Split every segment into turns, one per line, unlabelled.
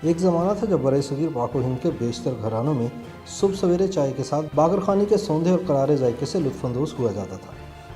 ایک زمانہ تھا جب برصغیر پاک و ہند کے بیشتر گھرانوں میں صبح سویرے چائے کے ساتھ باقر خانی کے سوندھے اور کرارے ذائقے سے لطف اندوز ہوا جاتا تھا،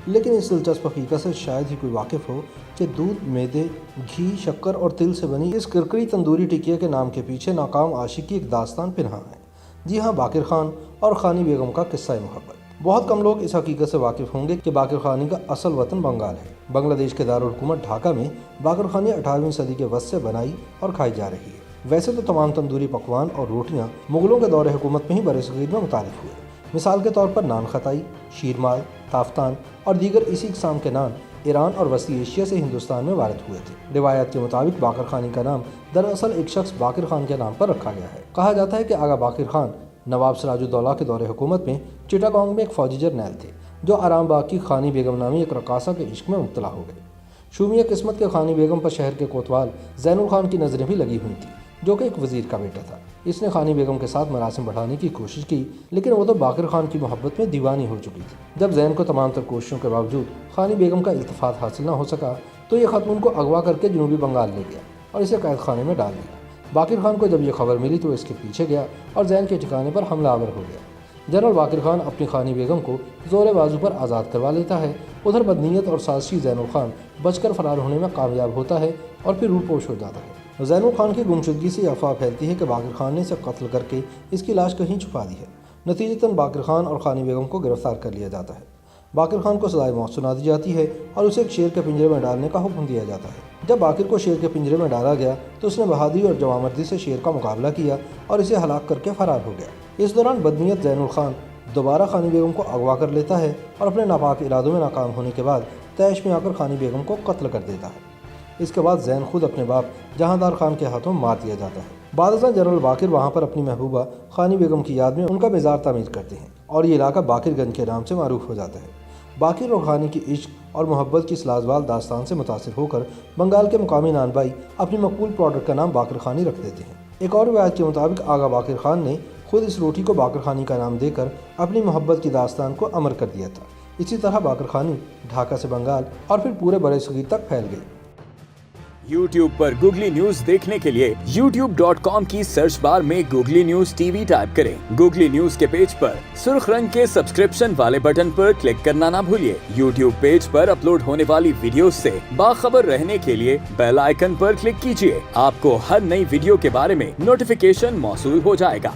لیکن اس دلچسپ حقیقت سے شاید ہی کوئی واقف ہو کہ دودھ، میدے، گھی، شکر اور تل سے بنی اس کرکری تندوری ٹکیا کے نام کے پیچھے ناکام عاشق کی ایک داستان پنہاں ہے۔ جی ہاں، باقر خان اور خانی بیگم کا قصہ محبت۔ بہت کم لوگ اس حقیقت سے واقف ہوں گے کہ باقر خانی کا اصل وطن بنگال ہے۔ بنگلہ دیش کے دارالحکومت ڈھاکہ میں باقر خانی 18ویں صدی کے وسط سے بنائی اور کھائی جا رہی ہے۔ ویسے تو تمام تندوری پکوان اور روٹیاں مغلوں کے دور حکومت میں ہی برصغیر میں متعارف ہوئے۔ مثال کے طور پر نان خطائی، شیرمال، تافتان اور دیگر اسی اقسام کے نان ایران اور وسطی ایشیا سے ہندوستان میں وارد ہوئے تھے۔ روایات کے مطابق باقر خانی کا نام دراصل ایک شخص باقر خان کے نام پر رکھا گیا ہے۔ کہا جاتا ہے کہ آغا باقر خان نواب سراج الدولہ کے دور حکومت میں چٹاگانگ میں ایک فوجی جرنیل تھے جو آرام باغ کی خانی بیگم نامی ایک رقاصہ کے عشق میں مبتلا ہو گئے۔ شومیہ قسمت کے خانی بیگم پر شہر کے کوتوال زین الخان کی نظریں بھی لگی ہوئی تھیں، جو کہ ایک وزیر کا بیٹا تھا۔ اس نے خانی بیگم کے ساتھ مراسم بڑھانے کی کوشش کی، لیکن وہ تو باقر خان کی محبت میں دیوانی ہو چکی تھی۔ جب زین کو تمام تر کوششوں کے باوجود خانی بیگم کا التفات حاصل نہ ہو سکا تو یہ خاتون کو اغوا کر کے جنوبی بنگال لے گیا اور اسے قید خانے میں ڈال دیا۔ باقر خان کو جب یہ خبر ملی تو اس کے پیچھے گیا اور زین کے ٹھکانے پر حملہ آور ہو گیا۔ جنرل باقر خان اپنی خانی بیگم کو زور بازو پر آزاد کروا لیتا ہے۔ ادھر بدنیت اور سازشی زین الخان بچ کر فرار ہونے میں کامیاب ہوتا ہے اور پھر روپوش ہو جاتا ہے۔ زین الخان کی گمشدگی سے افواہ پھیلتی ہے کہ باقر خان نے اسے قتل کر کے اس کی لاش کہیں چھپا دی ہے۔ نتیجتاً باقر خان اور خانی بیگم کو گرفتار کر لیا جاتا ہے۔ باقر خان کو سزائے موت سنا دی جاتی ہے اور اسے ایک شیر کے پنجرے میں ڈالنے کا حکم دیا جاتا ہے۔ جب باقر کو شیر کے پنجرے میں ڈالا گیا تو اس نے بہادری اور جوانمردی سے شیر کا مقابلہ کیا اور اسے ہلاک کر کے فرار ہو گیا۔ اس دوران بدنیت زین الخان دوبارہ خانی بیگم کو اغوا کر لیتا ہے اور اپنے ناپاک ارادوں میں ناکام ہونے کے بعد طیش میں آ کر خانی بیگم کو قتل کر دیتا ہے۔ اس کے بعد زین خود اپنے باپ جہاندار خان کے ہاتھوں مار دیا جاتا ہے۔ بعد ازاں جنرل باقر وہاں پر اپنی محبوبہ خانی بیگم کی یاد میں ان کا مزار تعمیر کرتے ہیں اور یہ علاقہ باقر گنج کے نام سے معروف ہو جاتا ہے۔ باقر اور خانی کی عشق اور محبت کی اس لازوال داستان سے متاثر ہو کر بنگال کے مقامی نان بھائی اپنی مقبول پروڈکٹ کا نام باقر خانی رکھ دیتے ہیں۔ ایک اور روایت کے مطابق آغا باقر خان نے خود اس روٹی کو باقر خانی کا نام دے کر اپنی محبت کی داستان کو امر کر دیا تھا۔ اسی طرح باقر خانی ڈھاکہ سے بنگال اور پھر پورے برصغیر تک پھیل گئی۔
YouTube پر گوگلی نیوز دیکھنے کے لیے youtube.com کی سرچ بار میں googly news T V type کریں۔ گوگلی نیوز کے پیج پر سرخ رنگ کے سبسکرپشن والے بٹن پر کلک کرنا نہ بھولیے۔ YouTube پیج پر اپلوڈ ہونے والی ویڈیوز سے باخبر رہنے کے لیے بیل آئیکن پر کلک کیجیے۔ آپ کو ہر نئی ویڈیو کے بارے میں نوٹیفیکیشن موصول ہو جائے گا۔